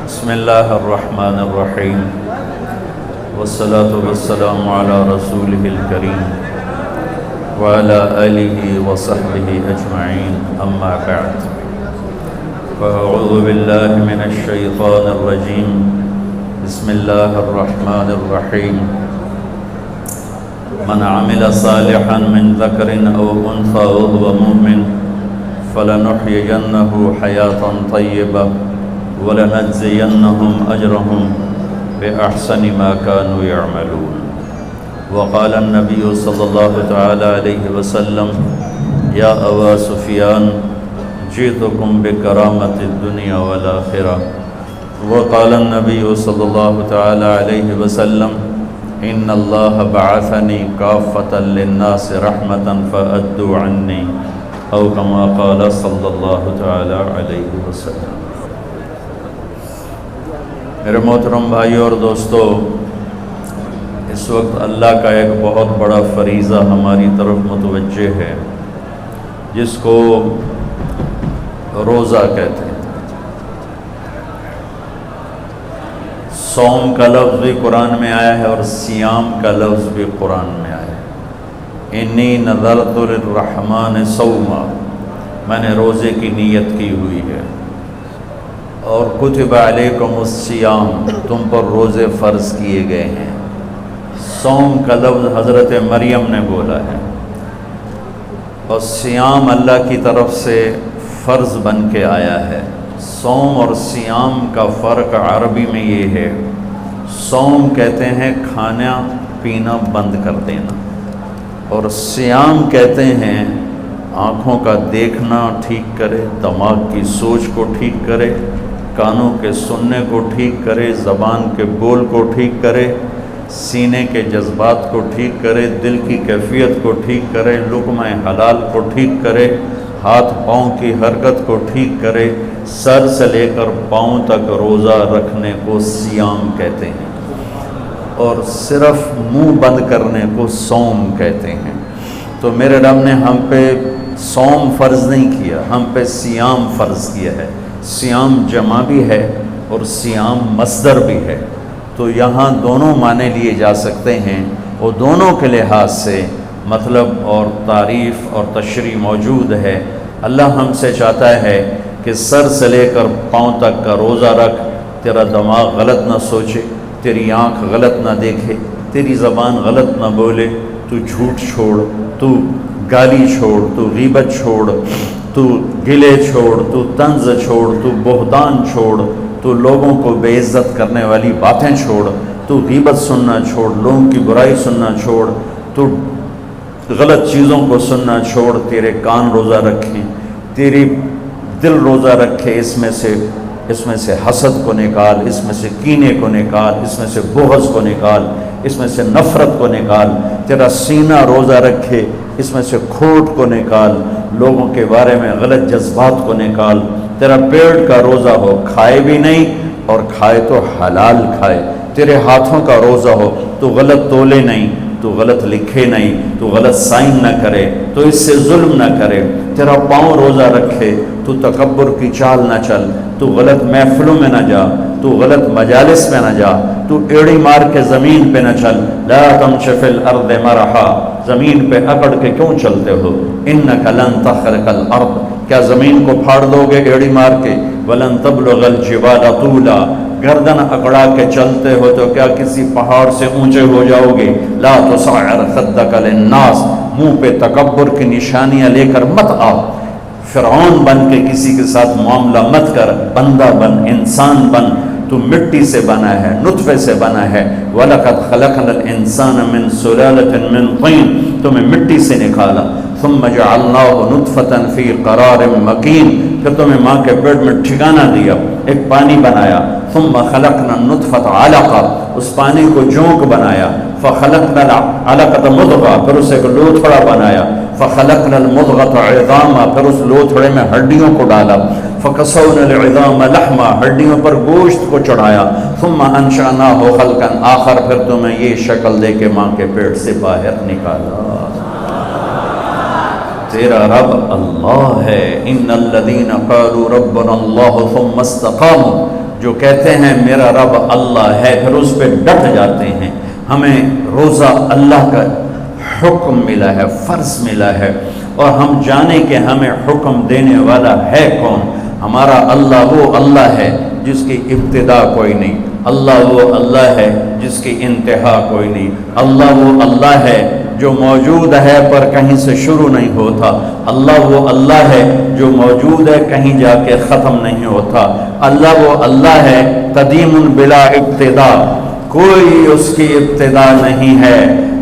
بسم اللہ الرحمن الرحیم والصلاة والسلام علی رسولہ الکریم وعلی آلہ وصحبہ اجمعین اما بعد فاعوذ باللہ من الشیطان الرجیم بسم اللہ الرحمن الرحیم من عمل صالحا من ذکر او انثى وهو مؤمن فلنحيينه حياة طيبة وَلَنَجْزِيَنَّهُمْ أَجْرَهُمْ بِأَحْسَنِ مَا كَانُوا يَعْمَلُونَ وقال النبي صلى الله تعالى عليه وسلم يا أبا سفيان جئتكم بكرامة الدنيا والآخرة وقال النبي صلى الله تعالى عليه وسلم إن الله بعثني كافة للناس رحمة فأدوا عني أو كما قال صلى الله تعالى عليه وسلم۔ میرے محترم بھائیوں اور دوستو، اس وقت اللہ کا ایک بہت بڑا فریضہ ہماری طرف متوجہ ہے جس کو روزہ کہتے ہیں۔ صوم کا لفظ بھی قرآن میں آیا ہے اور صیام کا لفظ بھی قرآن میں آیا ہے۔ انی نذرت للرحمن صوما، میں نے روزے کی نیت کی ہوئی ہے، اور کتب علیکم الصیام، تم پر روزے فرض کیے گئے ہیں۔ صوم کا لفظ حضرت مریم نے بولا ہے، اور صیام اللہ کی طرف سے فرض بن کے آیا ہے۔ صوم اور صیام کا فرق عربی میں یہ ہے، صوم کہتے ہیں کھانا پینا بند کر دینا، اور صیام کہتے ہیں آنکھوں کا دیکھنا ٹھیک کرے، دماغ کی سوچ کو ٹھیک کرے، کانوں کے سننے کو ٹھیک کرے، زبان کے بول کو ٹھیک کرے، سینے کے جذبات کو ٹھیک کرے، دل کی کیفیت کو ٹھیک کرے، لقمہ حلال کو ٹھیک کرے، ہاتھ پاؤں کی حرکت کو ٹھیک کرے، سر سے لے کر پاؤں تک روزہ رکھنے کو صیام کہتے ہیں، اور صرف منہ بند کرنے کو صوم کہتے ہیں۔ تو میرے رب نے ہم پہ صوم فرض نہیں کیا، ہم پہ صیام فرض کیا ہے۔ صیام جمع بھی ہے اور صیام مصدر بھی ہے، تو یہاں دونوں معنی لیے جا سکتے ہیں، وہ دونوں کے لحاظ سے مطلب اور تعریف اور تشریح موجود ہے۔ اللہ ہم سے چاہتا ہے کہ سر سے لے کر پاؤں تک کا روزہ رکھ، تیرا دماغ غلط نہ سوچے، تیری آنکھ غلط نہ دیکھے، تیری زبان غلط نہ بولے، تو جھوٹ چھوڑ، تو گالی چھوڑ، تو غیبت چھوڑ، تو گلے چھوڑ، تو طنز چھوڑ، تو بہتان چھوڑ، تو لوگوں کو بے عزت کرنے والی باتیں چھوڑ، تو غیبت سننا چھوڑ، لوگوں کی برائی سننا چھوڑ، تو غلط چیزوں کو سننا چھوڑ، تیرے کان روزہ رکھیں، تیری دل روزہ رکھے، اس میں سے حسد کو نکال، اس میں سے کینے کو نکال، اس میں سے بغض کو نکال، اس میں سے نفرت کو نکال، تیرا سینہ روزہ رکھے، اس میں سے کھوٹ کو نکال، لوگوں کے بارے میں غلط جذبات کو نکال، تیرا پیٹ کا روزہ ہو، کھائے بھی نہیں اور کھائے تو حلال کھائے، تیرے ہاتھوں کا روزہ ہو، تو غلط تولے نہیں، تو غلط لکھے نہیں، تو غلط سائن نہ کرے، تو اس سے ظلم نہ کرے، تیرا پاؤں روزہ رکھے، تو تکبر کی چال نہ چل، تو غلط محفلوں میں نہ جا، تو غلط مجالس میں نہ جا، تو ایڑی مار کے زمین پہ نہ چل، لا تمشِ فی الارض مرحا، زمین پہ اکڑ کے کیوں چلتے ہو، انک لن تخرق الارض، کیا زمین کو پھاڑ دو گے ایڑی مار کے، ولن تبلغ الجبال طولا، گردن اکڑا کے چلتے ہو تو کیا کسی پہاڑ سے اونچے ہو جاؤ گے، لا تصعر خدک للناس، منہ پہ تکبر کی نشانیاں لے کر مت آؤ، فرعون بن کے کسی کے ساتھ معاملہ مت کر، بندہ بن، انسان بن، تو مٹی سے بنا ہے، نطفے سے بنا ہے، وَلَقَدْ خَلَقْنَا الْإِنسَانَ مِنْ سُلَالَةٍ مِنْ طِينٍ، تمہیں مٹی سے نکالا، ثُمَّ جَعَلْنَاهُ نُطْفَةً فِي قَرَارٍ مَكِينٍ، پھر تمہیں ماں کے پیٹ میں ٹھکانہ دیا، ایک پانی بنایا، ثُمَّ خَلَقْنَا النُّطْفَةَ عَلَقَةً، اس پانی کو جونک بنایا، فَخَلَقْنَا الْعَلَقَةَ مُضْغَةً، پھر اسے ایک لوتھڑا بنایا، فَخَلَقْنَا الْمُضْغَةَ عِظَامًا، پھر اس لوتھڑے میں ہڈیوں کو ڈالا، فَكَسَوْنَا الْعِظَامَ لَحْمًا، ہڈیوں پر گوشت کو چڑھایا، ثُمَّ أَنشَأْنَاهُ خَلْقًا آخر، پھر تمہیں یہ شکل دے کے ماں کے پیٹ سے باہر نکالا۔ تیرا رب اللہ ہے۔ ان الذین قالوا ربنا اللہ ثم استقاموا، جو کہتے ہیں میرا رب اللہ ہے، پھر اس پہ ڈٹ جاتے ہیں. ہمیں روزہ اللہ کا حکم ملا ہے، فرض ملا ہے، اور ہم جانیں کہ ہمیں حکم دینے والا ہے کون. ہمارا اللہ وہ اللہ ہے جس کی ابتدا کوئی نہیں، اللہ وہ اللہ ہے جس کی انتہا کوئی نہیں، اللہ وہ اللہ ہے جو موجود ہے پر کہیں سے شروع نہیں ہوتا، اللہ وہ اللہ ہے جو موجود ہے کہیں جا کے ختم نہیں ہوتا، اللہ وہ اللہ ہے قدیم بلا ابتدا، کوئی اس کی ابتدا نہیں ہے،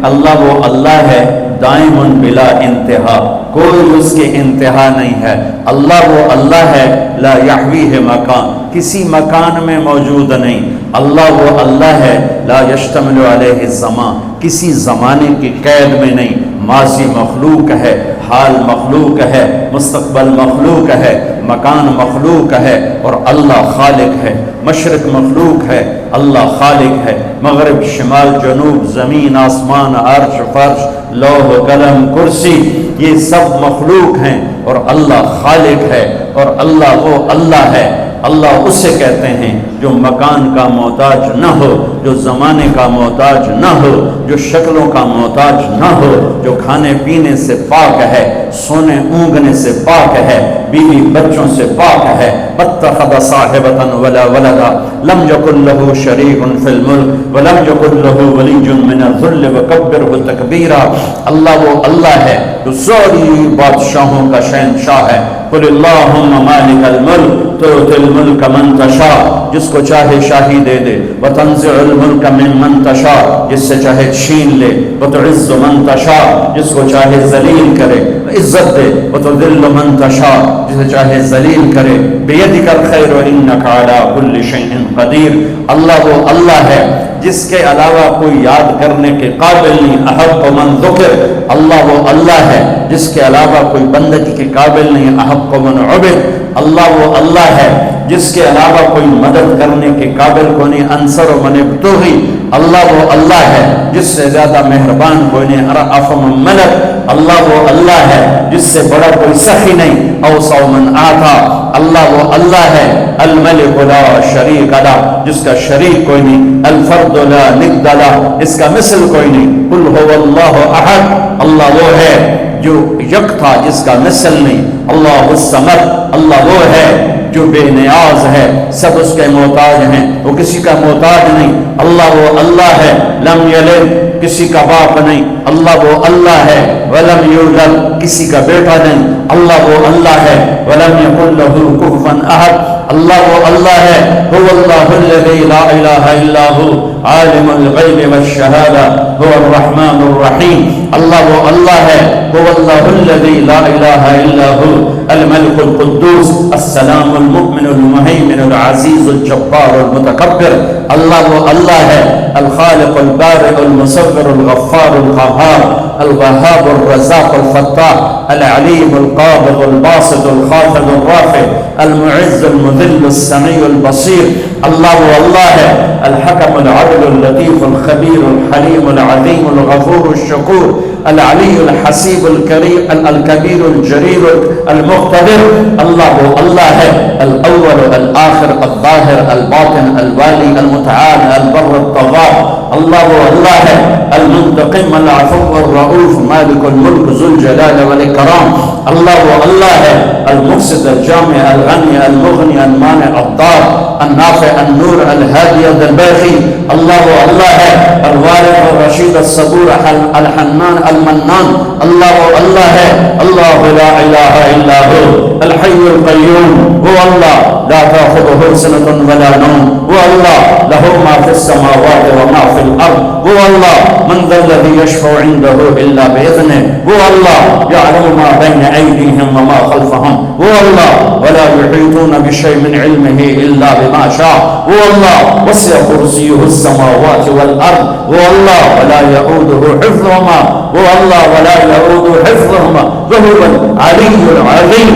اللہ وہ اللہ ہے دائم بلا انتہا، کوئی اس کی انتہا نہیں ہے، اللہ وہ اللہ ہے لا یحویہ مکان، کسی مکان میں موجود نہیں، اللہ وہ اللہ ہے لا یشتمل علیہ الزمان، کسی زمانے کی قید میں نہیں، ماضی مخلوق ہے، حال مخلوق ہے، مستقبل مخلوق ہے، مکان مخلوق ہے، اور اللہ خالق ہے. مشرق مخلوق ہے، اللہ خالق ہے، مغرب شمال جنوب زمین آسمان عرش فرش لوح قلم کرسی یہ سب مخلوق ہیں، اور اللہ خالق ہے، اور اللہ وہ اللہ ہے. اللہ اسے کہتے ہیں جو مکان کا محتاج نہ ہو، جو زمانے کا محتاج نہ ہو، جو شکلوں کا محتاج نہ ہو، جو کھانے پینے سے پاک ہے، سونے اونگنے سے پاک ہے، بیوی بچوں سے پاک ہے. اتخذ صاحبۃ ولا ولدا لم یکن له شریک فی الملک ولم یکن له ولی من الذل وکبرہ تکبیرا. اللہ وہ اللہ ہے جو ساری بادشاہوں کا شہنشاہ ہے. قل اللہم مالک الملک تؤتی الملک من تشاء، جس کو چاہے شاہی دے دے، وتنزع الملک ممن تشاء، جس سے چاہے چھین لے، وتعز من تشاء، جس کو چاہے ذلیل کرے عزت دے، وتذل من تشاء، جسے چاہے ذلیل کرے. بیدک الخیر انک علی کل شیء قدیر. اللہ وہ اللہ ہے جس کے علاوہ کوئی یاد کرنے کے قابل نہیں. احق من ذکر، اللہ وہ اللہ ہے جس کے علاوہ کوئی بندگی کے قابل نہیں. احق من عبد، اللہ وہ اللہ ہے جس کے علاوہ کوئی مدد کرنے کے قابل کو نہیں. انصر من ابتغی، اللہ وہ اللہ ہے جس سے زیادہ مہربان کوئی نہیں. ارأف من ملک، اللہ وہ اللہ ہے جس سے بڑا کوئی سخی نہیں. اوسع من آتا، اللہ وہ اللہ ہے الملک لا شریک لہ، جس کا شریک کوئی نہیں. الفرد لا ند لہ، اس کا مثل کوئی نہیں. قل هو اللہ احد، اللہ وہ ہے جو یکتا جس کا مثل نہیں. اللہ الصمد، اللہ وہ ہے جو بے نیاز ہے، سب اس کے محتاج ہیں، وہ کسی کا محتاج نہیں. اللہ وہ اللہ ہے لم یلد، کسی کا باپ نہیں. اللہ وہ اللہ ہے ولم یولد، کسی کا بیٹا نہیں. اللہ وہ اللہ ہے ولم یکن لہ کفوا احد. اللہ وہ اللہ ہے هو اللہ الذی لا الہ الا هو عالم الغیب والشہادہ هو الرحمن الرحیم. اللہ وہ اللہ ہے هو اللہ الذی لا الہ الا هو الملک القدوس السلام المؤمن المہیمن العزیز الجبار المتکبر. اللہ وہ اللہ ہے الخالق البارئ المصور الغفار القہار الوهاب الرزاق الفتاح العلیم القابض الباسط الخافض الرافع المعز المذل السمیع البصیر. اللہ وہ اللہ ہے الحکم العدل اللطیف الخبیر الحلیم العظیم الغفور الشکور العلی الحسیب الکبیر الجلیل المقتدر. اللہ وہ اللہ ہے الاول الآخر الظاہر الباطن الوالی المتعال البر الطغاة. اللہ وہ اللہ ہے المنتقم العفو الرؤوف مالک الملک ذو الجلال والاکرام. اللہ وہ اللہ ہے المقصد الجامع الغنی المغنی المانع الضار النافع النور الهادي الباقي. اللہ وہ اللہ ہے الوارث الرشید الصبور الحنان المنان. اللہ وہ اللہ ہے اللہ لا الہ الا هو الحي القيوم. وہ اللہ لا تأخذه سنة ولا نوم. وہ اللہ له ما في السماوات وما في الارض. وہ اللہ من ذا الذي يشفع عنده الا باذنه. وہ اللہ يعلم ما بين ايديهم وما خلفهم. وہ اللہ ولا يحيطون بشيء من علمه الا بما شاء. وہ اللہ وسع کرسیہ السماوات والارض. وہ اللہ ولا يؤوده حفظهما. وہ اللہ ولا يؤوده حفظهما وهو العلی العظیم.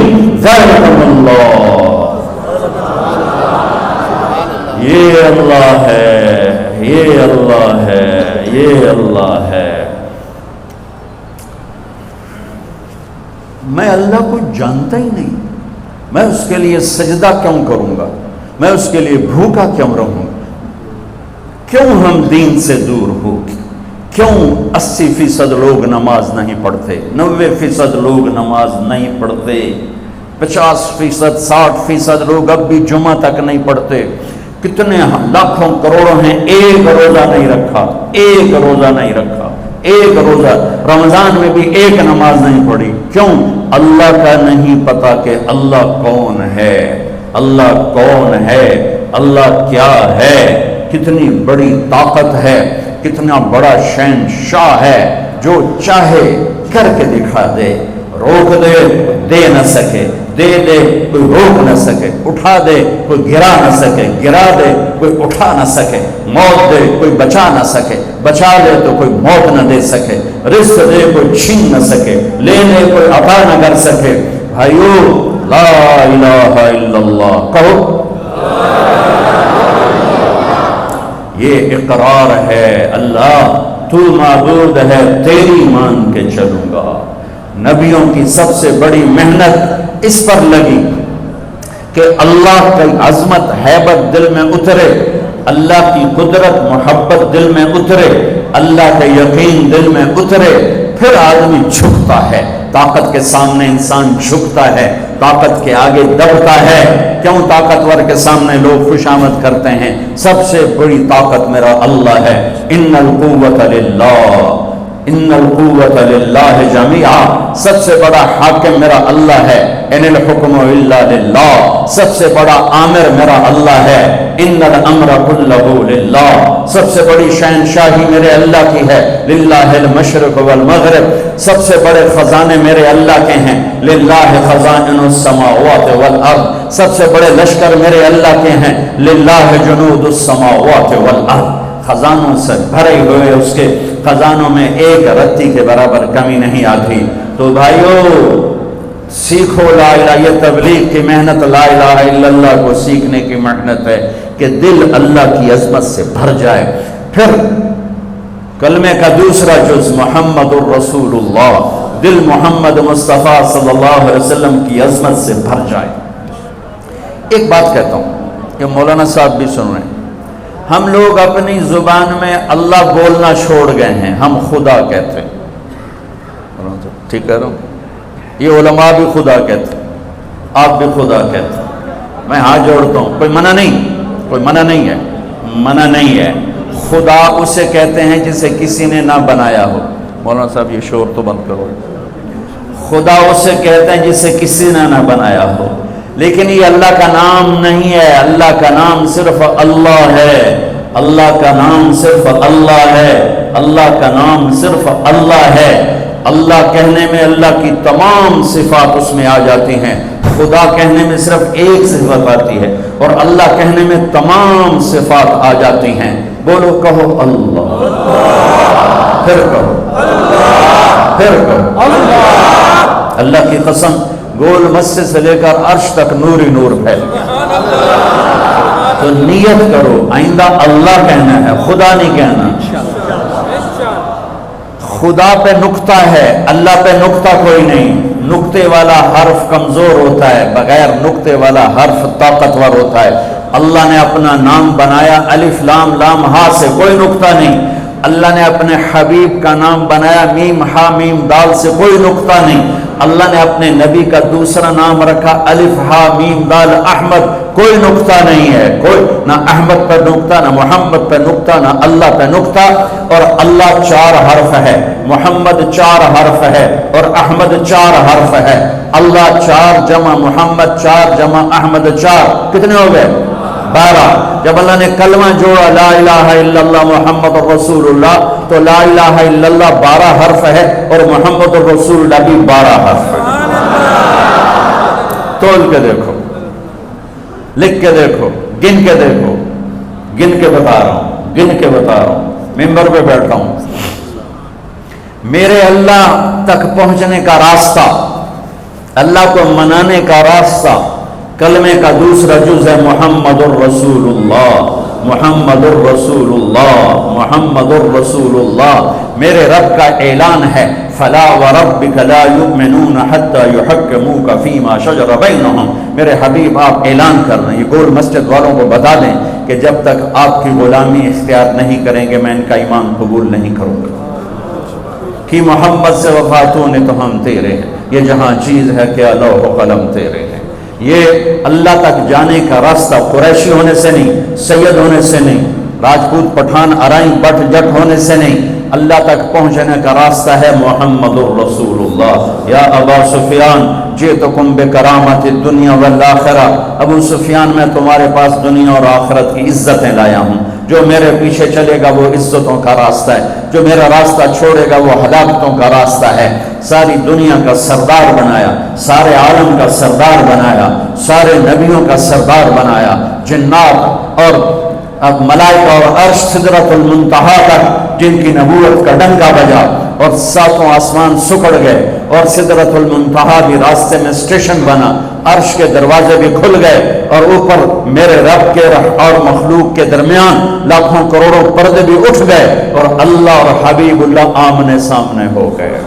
ذلك اللہ، یہ اللہ ہے، یہ اللہ ہے، یہ اللہ ہے. میں اللہ کو جانتا ہی نہیں، میں اس کے لیے سجدہ کیوں کروں گا؟ میں اس کے لیے بھوکا کیوں رہوں؟ کیوں ہم دین سے دور ہو؟ کیوں 80% لوگ نماز نہیں پڑھتے، 90% لوگ نماز نہیں پڑھتے، 50%، 60% لوگ اب بھی جمعہ تک نہیں پڑھتے، کتنے لاکھوں کروڑوں ہیں ایک روزہ نہیں رکھا، ایک روزہ نہیں رکھا، ایک روزہ، رمضان میں بھی ایک نماز نہیں پڑھی۔ کیوں؟ اللہ کا نہیں پتا کہ اللہ کون ہے، اللہ کون ہے، اللہ کیا ہے، کتنی بڑی طاقت ہے، کتنا بڑا شہنشاہ ہے، جو چاہے کر کے دکھا دے، روک دے دے نہ سکے، دے دے کوئی روک نہ سکے، اٹھا دے کوئی گرا نہ سکے، گرا دے کوئی اٹھا نہ سکے، موت دے کوئی بچا نہ سکے، بچا لے تو کوئی موت نہ دے سکے، رزق دے کوئی چھین نہ سکے، لے لے کوئی عطا نہ کر سکے۔ بھائیو لا الہ الا اللہ کہو، یہ اقرار ہے اللہ تو معبود ہے، تیری مان کے چلوں گا۔ نبیوں کی سب سے بڑی محنت اس پر لگی کہ اللہ کی عظمت ہیبت دل میں اترے، اللہ کی قدرت محبت دل میں اترے، اللہ کا یقین دل میں اترے، پھر آدمی جھکتا ہے، طاقت کے سامنے انسان جھکتا ہے، طاقت کے آگے دبتا ہے۔ کیوں طاقتور کے سامنے لوگ خوشامد کرتے ہیں؟ سب سے بڑی طاقت میرا اللہ ہے، ان القوت للہ، ان القوت للہ جمیعا، سب سے بڑا حاکم میرا اللہ ہے، ان الحکم الا للہ، سب سے بڑا آمر میرا اللہ ہے، ان الامر کلہ للہ، سب سے بڑی شہنشاہی میرے اللہ کی ہے، للہ المشرق والمغرب، سب سے بڑے خزانے میرے اللہ کے ہیں، للہ خزائن السماوات والارض، سب سے بڑے لشکر میرے اللہ کے ہیں، للہ جنود السماوات والارض، خزانوں سے بھرے ہوئے اس کے خزانوں میں ایک رتی کے برابر کمی نہیں آتی۔ تو بھائیو سیکھو لا الہ، یہ تبلیغ کی محنت لا الہ الا اللہ کو سیکھنے کی محنت ہے کہ دل اللہ کی عظمت سے بھر جائے، پھر کلمے کا دوسرا جز محمد الرسول اللہ، دل محمد مصطفیٰ صلی اللہ علیہ وسلم کی عظمت سے بھر جائے۔ ایک بات کہتا ہوں کہ مولانا صاحب بھی سن رہے ہیں، ہم لوگ اپنی زبان میں اللہ بولنا چھوڑ گئے ہیں، ہم خدا کہتے ہیں، ٹھیک کہہ رہا ہوں؟ یہ علماء بھی خدا کہتے ہیں، آپ بھی خدا کہتے ہیں، میں ہاتھ جوڑتا ہوں، کوئی منع نہیں، کوئی منع نہیں ہے، منع نہیں ہے۔ خدا اسے کہتے ہیں جسے کسی نے نہ بنایا ہو۔ مولانا صاحب یہ شور تو بند کرو۔ خدا اسے کہتے ہیں جسے کسی نے نہ بنایا ہو، لیکن یہ اللہ کا نام نہیں ہے، اللہ کا نام صرف اللہ ہے، اللہ کا نام صرف اللہ ہے، اللہ کا نام صرف اللہ ہے۔ اللہ کہنے میں اللہ کی تمام صفات اس میں آ جاتی ہیں، خدا کہنے میں صرف ایک صفت آتی ہے، اور اللہ کہنے میں تمام صفات آ جاتی ہیں۔ بولو، کہو اللہ، پھر کہو اللہ، پھر کہو اللہ۔ اللہ کی قسم، گول مسجد سے لے کر عرش تک نور ہی نور پھیل گیا۔ تو نیت کرو آئندہ اللہ کہنا ہے، خدا نہیں کہنا۔ خدا پہ نقطہ ہے، اللہ پہ نقطہ کوئی نہیں۔ نقطے والا حرف کمزور ہوتا ہے، بغیر نقطے والا حرف طاقتور ہوتا ہے۔ اللہ نے اپنا نام بنایا الف لام لام ہا سے، کوئی نقطہ نہیں۔ اللہ نے اپنے حبیب کا نام بنایا میم ہا میم دال سے، کوئی نقطہ نہیں۔ اللہ نے اپنے نبی کا دوسرا نام رکھا الف ہا میم دال احمد، کوئی نقطہ نہیں ہے، کوئی نہ احمد پہ نقطہ، نہ محمد پہ نقطہ، نہ اللہ پہ نقطہ۔ اور اللہ 4 حرف ہے، محمد 4 حرف ہے، اور احمد 4 حرف ہے۔ اللہ 4 جمع محمد 4 جمع احمد 4، کتنے ہو گئے؟ 12۔ جب اللہ نے کلمہ جوڑا لا الہ الا اللہ محمد رسول اللہ، تو لا الہ الا اللہ 12 حرف ہے، اور محمد رسول اللہ بھی 12 حرف ہے۔ تول کے دیکھو، لکھ کے دیکھو، گن کے دیکھو، گن کے بتا رہا ہوں، گن کے بتا رہا ہوں، ممبر پہ بیٹھا ہوں۔ میرے اللہ تک پہنچنے کا راستہ، اللہ کو منانے کا راستہ، کلمے کا دوسرا جز ہے محمد الرسول اللہ۔ محمد الرسول اللہ، محمد الرسول اللہ۔ میرے رب کا اعلان ہے فلا وربک لا یؤمنون حتی یحکموک فیما شجر بینہم۔ میرے حبیب آپ اعلان کر رہے ہیں، یہ گول مسجد والوں کو بتا دیں کہ جب تک آپ کی غلامی اختیار نہیں کریں گے میں ان کا ایمان قبول نہیں کروں گا۔ کہ محمد سے وفاتوں نے تو ہم تیرے ہیں، یہ جہاں چیز ہے کہ لوح و قلم تیرے ہیں۔ یہ اللہ تک جانے کا راستہ قریشی ہونے سے نہیں، سید ہونے سے نہیں، راجپوت پٹھان ارائیں بٹ جٹ ہونے سے نہیں، اللہ تک پہنچنے کا راستہ ہے محمد الرسول اللہ۔ یا ابا سفیان جئتکم بکرامت الدنیا والآخرہ، ابو سفیان میں تمہارے پاس دنیا اور آخرت کی عزتیں لایا ہوں۔ جو میرے پیچھے چلے گا وہ عزتوں کا راستہ ہے، جو میرا راستہ چھوڑے گا وہ ہلاکتوں کا راستہ ہے۔ ساری دنیا کا سردار بنایا، سارے عالم کا سردار بنایا، سارے نبیوں کا سردار بنایا، جنات اور اب ملائکہ اور عرش سدرۃ المنتہا تک جن کی نبوت کا ڈنکا بجا اور ساتوں آسمان سکڑ گئے اور سدرۃ المنتہا بھی راستے میں اسٹیشن بنا، عرش کے دروازے بھی کھل گئے اور اوپر میرے رب کے اور مخلوق کے درمیان لاکھوں کروڑوں پردے بھی اٹھ گئے اور اللہ اور حبیب اللہ آمنے سامنے ہو گئے۔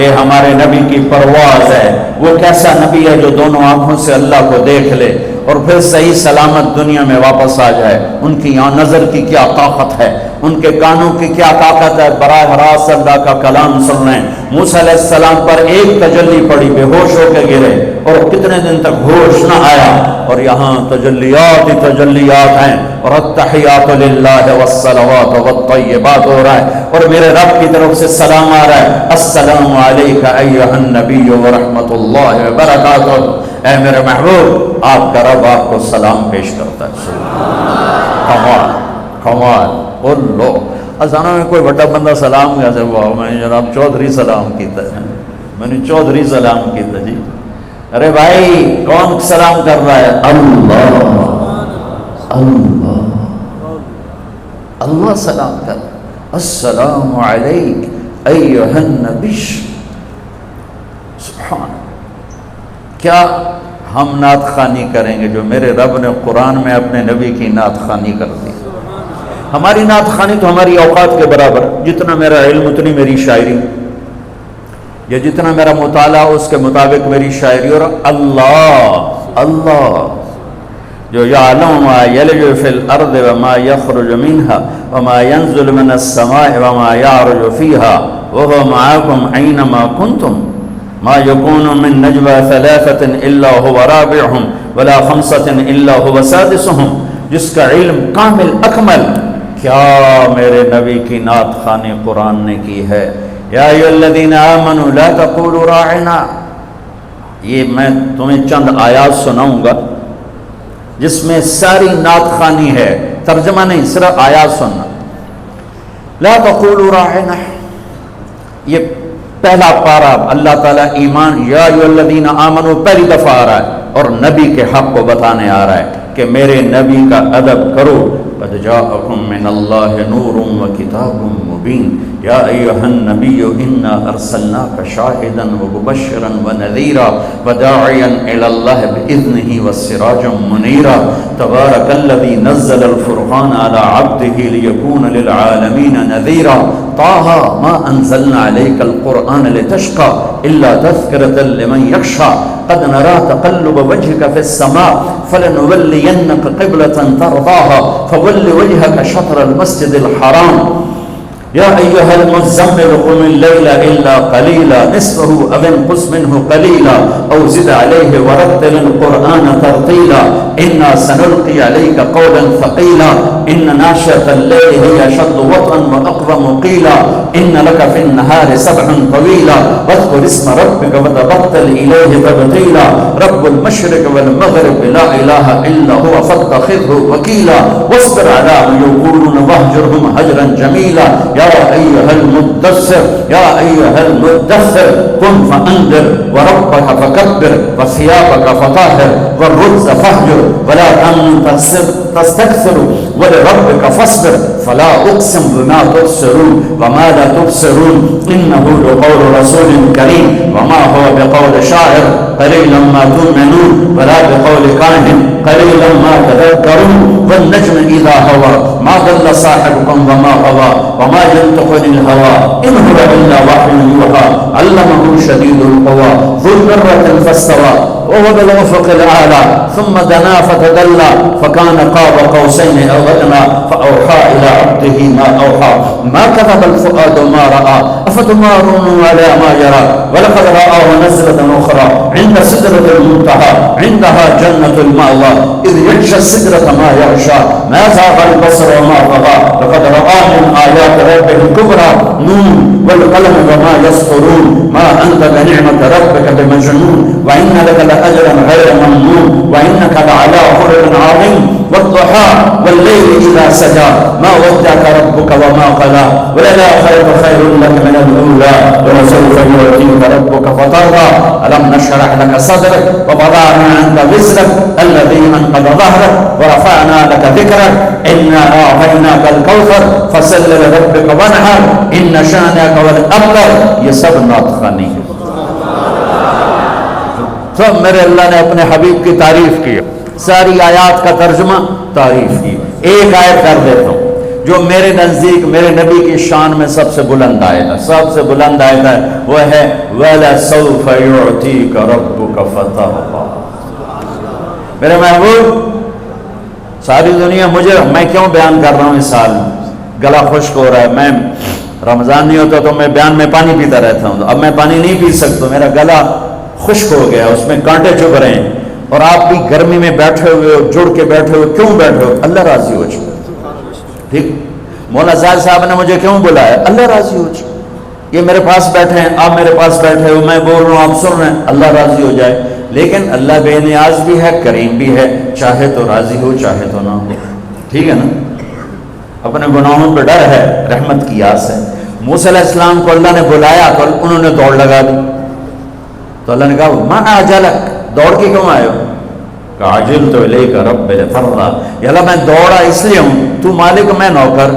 یہ ہمارے نبی کی پرواز ہے۔ وہ کیسا نبی ہے جو دونوں آنکھوں سے اللہ کو دیکھ لے اور پھر صحیح سلامت دنیا میں واپس آ جائے۔ ان کی یہاں نظر کی کیا طاقت ہے، ان کے کانوں کی کیا طاقت ہے، براہ راست اللہ کا کلام سن رہے ہیں۔ موسیٰ علیہ السلام پر ایک تجلی پڑی، بے ہوش ہو کے گرے اور کتنے دن تک ہوش نہ آیا، اور یہاں تجلیات ہی تجلیات ہیں اور التحیات للہ والصلوات والطیبات ہو رہا ہے اور میرے رب کی طرف سے سلام آ رہا ہے، السلام علیک ایھا النبی ورحمۃ اللہ وبرکاتہ۔ اے میرے محبوب، آپ کا رب آپ کو سلام پیش کرتا ہے۔ کمال کمال بولو ازانوں میں کوئی بڑا بندہ سلام کیسے ہوا؟ میں جناب چودھری سلام کیتا ہے، میں نے چودھری سلام کیتا جی۔ ارے بھائی کون سلام کر رہا ہے؟ اللہ اللہ اللہ سلام کر، السلام علیک ایھا النبی۔ سبحان، کیا ہم نعت خوانی کریں گے جو میرے رب نے قرآن میں اپنے نبی کی نعت خوانی کر دی۔ ہماری نعت خوانی تو ہماری اوقات کے برابر، جتنا میرا علم اتنی میری شاعری، یا جتنا میرا مطالعہ اس کے مطابق میری شاعری۔ اور اللہ اللہ جو یعلم ما یلج فی الارض وما یخرج منها وما ینزل من السماء وما یعرج فیها وهو معاکم اینما کنتم ما یکون من نجوى ثلاثة الا هو رابعهم ولا خمسة الا هو سادسهم، جس کا علم کامل اکمل، کیا میرے نبی کی نعت خوانی قرآن نے کی ہے؟ یا ایھا الذین آمنوا لا تقولوا راعنا۔ یہ میں تمہیں چند آیات سناؤں گا جس میں ساری نعت خوانی ہے، ترجمہ نہیں، صرف آیات سننا۔ لا تقولوا راعنا، یہ پہلا پارا اللہ تعالیٰ ایمان، یا ایھا الذین آمنوا پہلی دفعہ آ رہا ہے اور نبی کے حق کو بتانے آ رہا ہے کہ میرے نبی کا ادب کرو۔ قد جاءکم من اللہ نور وکتاب مبین یا ایھا النبی انا ارسلناک شاہدا ومبشرا ونذیرا وداعیا الی اللہ باذنہ وسراجا منیرا تبارک الذی نزل الفرقان علی عبدہ لیکون للعالمین نذیرا طه ما انزلنا علیک القرآن لتشقى الا تذکرة لمن یخشى قد نرى تقلب وجهك في السماء فلنولينك قبلة ترضاها فول وجهك شطر المسجد الحرام یا ایھا المزمل قم اللیل الا قلیلا نصفه او انقص منه قلیلا او زد علیہ ورتل القرآن ترتیلا انا سنلقی علیک قولا ثقیلا ان ناشئة اللیل هی اشد وطئا واقوم قیلا ان لک فی النهار سبحا طویلا واذکر اسم ربک وتبتل الیہ تبتیلا رب المشرق والمغرب لا الہ الا هو فاتخذه وکیلا واصبر علی ما یقولون واہجرهم هجرا جمیلا یا ایھا المدثر یا ایھا المدثر قم فانذر وربک فکبر وثیابک فطہر والرجز فاهجر ولا تستكثر ولربك فاصبر فلا أقسم بما تبصرون وما لا تبصرون إنه لقول رسول كريم وما هو بقول شاعر قليلا ما تؤمنون ولا بقول كاهن قليلا ما تذكرون والنجم إذا هوى ما ضل صاحبكم وما غوى وما ينطق عن الهوى إن هو إلا وحي يوحى علمه شديد القوى ذو مرة فاستوى وهو بالأفق الأعلى ثم دنا فتدلى فكان قاب قوسين أو أدنى فأوحى إلى عبده ما أوحى ما كذب الفؤاد ما رأى أفتمارون على ما يرى ولقد رآه نزلة أخرى عند سدرة المنتهى عندها جنة المأوى إذ يغشى السدرة ما يغشى ما زاغ البصر وما طغى لقد رأى من آيات ربه الكبرى نون والقلم وما يسطرون ما أنت بنعمة ربك بمجنون وإن لك لأجرا غير ممنون وإنك لعلى خلق عظيم والضحى والليل إذا سجى ما ودعك ربك وما قلى وللآخرة خير لك من الأولى ولسوف يعطيك ربك فترضى ألم نشرح لك صدرك ووضعنا عنك وزرك الذي أنقض ظهرك ورفعنا لك ذكرك إنا أعطيناك الكوثر فصل لربك وانحر إن شانئك هو الأبتر یہ سب ناطقانی ہے. تو میرے اللہ نے اپنے حبیب کی تعریف کی ساری آیات کا ترجمہ تعریف کی. ایک آیت کر دیتا ہوں جو میرے نزدیک میرے نبی کی شان میں سب سے بلند آیت ہے, سب سے بلند آیت ہے, وہ ہے وَلَسَوْفَ يُعْتِيكَ رَبُّكَ فَتَرْضَىٰ. میرے محبوب ساری دنیا مجھے, میں کیوں بیان کر رہا ہوں اس سال گلا خشک ہو رہا ہے, میں رمضان نہیں ہوتا تو میں بیان میں پانی پیتا رہتا ہوں, اب میں پانی نہیں پی سکتا, میرا گلا خشک ہو گیا, اس میں کانٹے چبھ رہے ہیں, اور آپ بھی گرمی میں بیٹھے ہوئے ہو, جڑ کے بیٹھے ہوئے, کیوں بیٹھے ہو؟ اللہ راضی ہو جائے. ٹھیک, مولانا زاہد صاحب نے مجھے کیوں بلایا؟ اللہ راضی ہو جائے. یہ میرے پاس بیٹھے ہیں, آپ میرے پاس بیٹھے ہو, میں بول رہا ہوں, آپ سن رہے ہیں, اللہ راضی ہو جائے. لیکن اللہ بے نیاز بھی ہے, کریم بھی ہے, چاہے تو راضی ہو چاہے تو نہ ہو. ٹھیک ہے نا, اپنے گناہوں پہ ڈر ہے, رحمت کی آس ہے. موسیٰ علیہ السلام کو اللہ نے بلایا تو انہوں نے دوڑ لگا دی, تو اللہ نے کہا ما اعجلک, دوڑ کے کیوں آئے ہو؟ کہا عجلت الیک رب لترضیٰ, یا اللہ میں دوڑا اس لیے ہوں, تو مالک میں نوکر,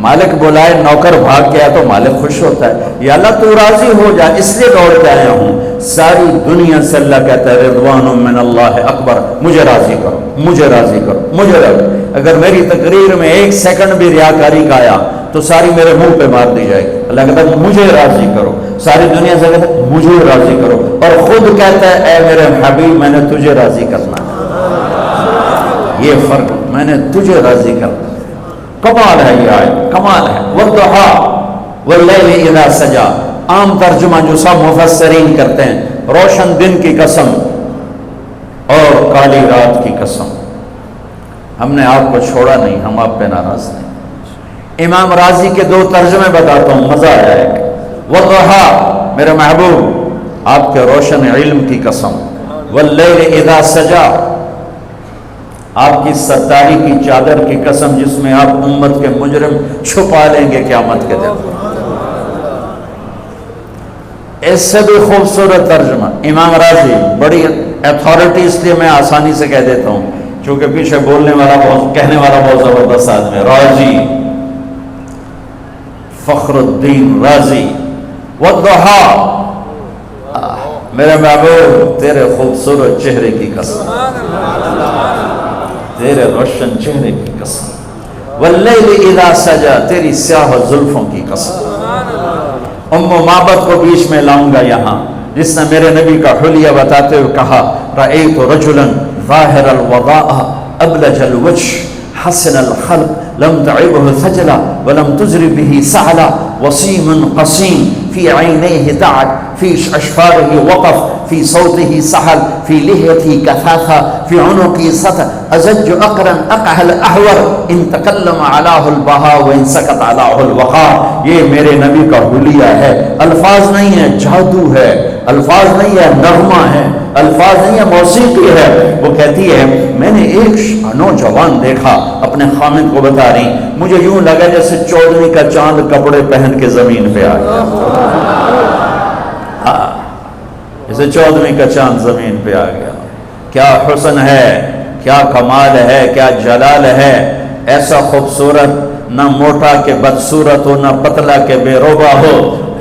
مالک بلائے نوکر بھاگ کے آیا تو مالک خوش ہوتا ہے, یا اللہ تو راضی ہو جا اس لیے دوڑ کے آیا ہوں. ساری دنیا سے اللہ کہتا ہے رضوان من اللہ اکبر, مجھے راضی کرو, مجھے راضی کرو, مجھے راضی. اگر میری تقریر میں ایک سیکنڈ بھی ریاکاری کا آیا تو ساری میرے منہ پہ مار دی جائے گی. اللہ کہتا ہے مجھے راضی کرو, ساری دنیا سے کہتا ہے مجھے راضی کرو, اور خود کہتا ہے اے میرے حبیب میں نے تجھے راضی کرنا ہے. یہ فرق, میں نے تجھے راضی کرنا. کمال ہے یہ آیت, کمال ہے. والضحیٰ واللیل اذا سجا, عام ترجمہ جو سب مفسرین کرتے ہیں, روشن دن کی قسم اور کالی رات کی قسم. ہم نے آپ کو چھوڑا نہیں, ہم آپ پہ ناراض نہیں. امام راضی کے دو ترجمے بتاتا ہوں, مزہ آیا ہے. والضحیٰ میرے محبوب آپ کے روشن علم کی قسم, واللیل اذا سجا آپ کی ستاری کی چادر کی قسم جس میں آپ امت کے مجرم چھپا لیں گے قیامت کے دن. اس سے بھی خوبصورت ترجمہ امام راضی, بڑی اتھارٹی اس لیے میں آسانی سے کہہ دیتا ہوں چونکہ پیچھے بولنے والا کہنے والا بہت زبردست آدمی ہے, راضی فخر الدین رازی. والضحیٰ میرے محبوب تیرے خوبصورت چہرے کی قسم, تیرے روشن چہرے کی قسم. واللیل اذا سجا تیری سیاہ زلفوں کی قسم. ام معبد کو بیچ میں لاؤں گا یہاں, جس نے میرے نبی کا حلیہ بتاتے ہوئے کہا رأیت رجلا ظاہر الوضاء ابلج الوجه حسن الخلق لم تعبه ثجلا ولم تزر به سعلا وسيم قصيم في عينيه دعك في أشفاره وقف في صوته سحل في لحيته كثافة في عنقه سطر أزج أقرن أقهل أحور إن تكلم علاه البهاء وإن سكت علاه الوقار. یہ میرے نبی کا حلیہ ہے, الفاظ نہیں ہے, جادو ہے, الفاظ نہیں ہے, نغمہ ہے, الفاظ نہیں ہے, موسیقی ہے. وہ کہتی ہے میں نے ایک نوجوان دیکھا, اپنے خامد کو بتا رہی, مجھے یوں لگا جیسے 14ویں کا چاند کپڑے پہن کے زمین پہ آ گیا, جیسے 14ویں کا چاند زمین پہ آ گیا. کیا حسن ہے، کیا کمال ہے، کیا جلال ہے. ایسا خوبصورت، نہ موٹا کہ بدصورت ہو، نہ پتلا کہ بے روبا ہو.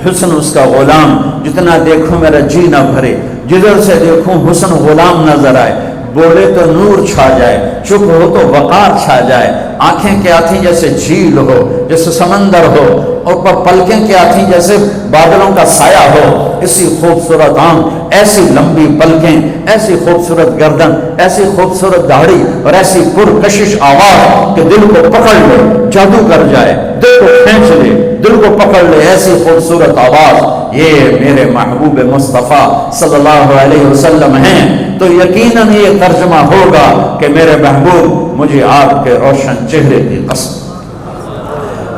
حسن اس کا غلام، جتنا دیکھوں میرا جی نہ بھرے، جدھر سے دیکھوں حسن غلام نظر آئے. بولے تو نور چھا جائے، چپ ہو تو وقار چھا جائے. آنکھیں کیا تھیں جیسے جھیل ہو، جیسے سمندر ہو، اور پلکیں کیا تھیں جیسے بادلوں کا سایہ ہو. اسی خوبصورت آنکھ، ایسی لمبی پلکیں، ایسی خوبصورت گردن، ایسی خوبصورت داڑھی، اور ایسی پرکشش آواز کہ دل کو پکڑ لے، جادو کر جائے، دل کو کھینچ لے، دل کو پکڑ لے. ایسی خوبصورت آواز یہ میرے محبوب مصطفیٰ صلی اللہ علیہ وسلم ہیں. تو یقیناً یہ ترجمہ ہوگا کہ میرے محبوب مجھے آپ کے روشن چہرے کی قسم.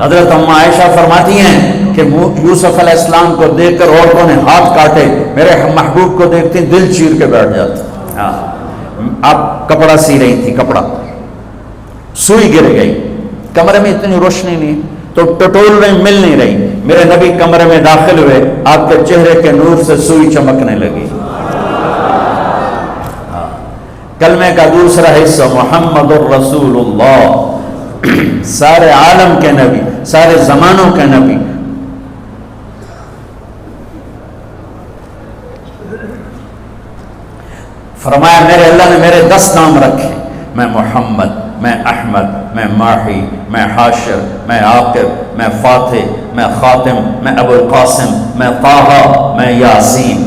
حضرت ام عائشہ فرماتی ہیں کہ یوسف علیہ السلام کو دیکھ کر عورتوں نے ہاتھ کاٹے، میرے محبوب کو دیکھتی دل چیر کے بیٹھ جاتا. آپ کپڑا سی رہی تھی، کپڑا سوئی گر گئی، کمرے میں اتنی روشنی نہیں تو ٹٹول رہی، مل نہیں رہی. میرے نبی کمرے میں داخل ہوئے، آپ کے چہرے کے نور سے سوئی چمکنے لگی. کلمے کا دوسرا حصہ محمد الرسول اللہ، سارے عالم کے نبی، سارے زمانوں کے نبی. فرمایا میرے اللہ نے میرے 10 نام رکھے، میں محمد، میں احمد، میں ماہی، میں حاشر، میں عاقب، میں فاتح، میں خاتم، میں ابو القاسم، میں طٰہٰ، میں یاسین.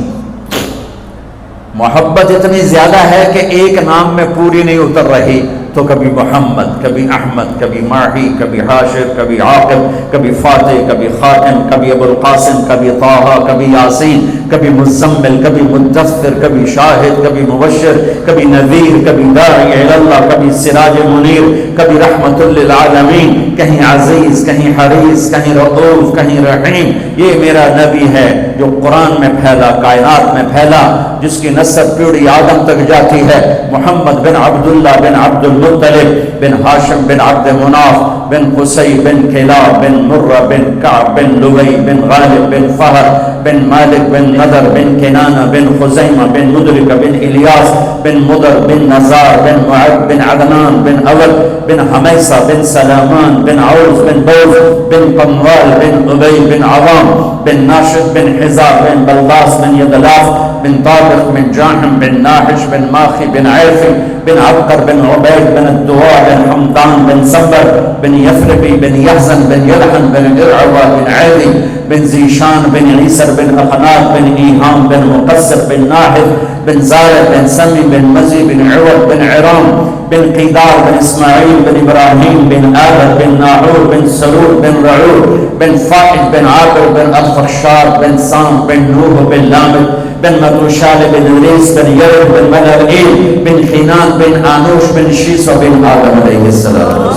محبت اتنی زیادہ ہے کہ ایک نام میں پوری نہیں اتر رہی. تو کبھی محمد، کبھی احمد، کبھی ماہی، کبھی حاشر، کبھی عاقب، کبھی فاتح، کبھی خاتم، کبھی ابو القاسم، کبھی طٰہٰ، کبھی یاسین، کبھی مزمل، کبھی مدثر، کبھی شاہد، کبھی مبشر، کبھی نذیر، کبھی داعی الی اللہ، کبھی سراج منیر، کبھی رحمت للعالمین، کہیں عزیز، کہیں حریص، کہیں رؤوف، کہیں رحیم. یہ میرا نبی ہے جو قرآن میں پھیلا، کائنات میں پھیلا، جس کی نسب پیڑھی آدم تک جاتی ہے. محمد بن عبداللہ بن عبد المطلب بن ہاشم بن عبد مناف بن قصی بن کلاب بن مرہ بن کعب بن لوی بن غالب بن فہر بن مالک بن نضر بن کنانہ بن خزیمہ بن مدرک بن الیاس بن مدر بن نزار بن معد بن عدنان بن اول بن حمیسہ بن سلامان بن عوز بن بوز بن قموال بن عبی بن عوام بن ناشد بن حزار بن بلداس بن یدلاف بن طارق بن جاحم بن ناحش بن ماخی بن عیفی بن عبقر بن عبید بن الدواء بن حمدان بن صبر بن یفرقی بن یحزن بن یلحن بن ارعوى بن عیدی بن زیشان بن عیسر بن اقناط بن ایہام بن مقصر بن ناحد بن زارد بن سمی بن مزی بن عوض بن عرام بن قیدار بن اسماعیل بن ابراہیم بن آدر بن ناعور بن سرور بن رعور بن فائد بن عاقر بن الفرشار بن سام بن نوح بن لامد بن مدوشال بن ریس بن یرد بن ملعیل بن خینان بن آنوش بن شیس بن آدم علیہ السلام.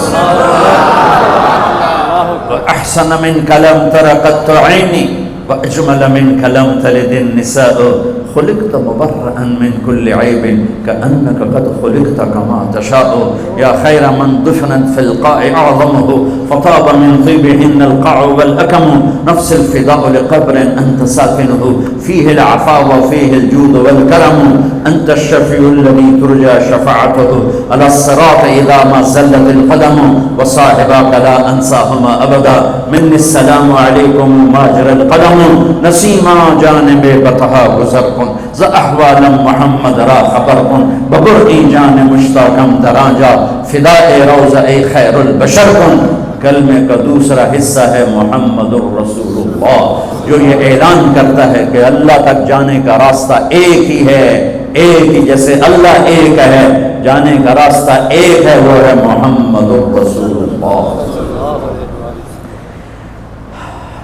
احسن من کلم ترقت عینی واجمل من کلم تلد النساء خلقت مبرئا من كل عيب كأنك قد خلقت كما تشاء يا خير من دفنت في القاع أعظمه فطاب من طيبهن القاع والأكم نفس الفداء لقبر أنت ساكنه فيه العفاء وفيه الجود والكرم أنت الشفيع الذي ترجى شفاعته على الصراط إذا ما زلت القدم وصاحبك لا أنساهما أبدا مني السلام عليكم ماجر القدم نسيما جانب بطها گزر ز احوال محمد را خبر کن ببرئی جان مشتاقم درانجا فدائے روضہ اے خیر البشر کن. کلمے کا دوسرا حصہ ہے محمد الرسول اللہ، جو یہ اعلان کرتا ہے کہ اللہ تک جانے کا راستہ ایک ہی ہے، ایک ہی، جیسے اللہ ایک ہے جانے کا راستہ ایک ہے، وہ ہے محمد الرسول اللہ.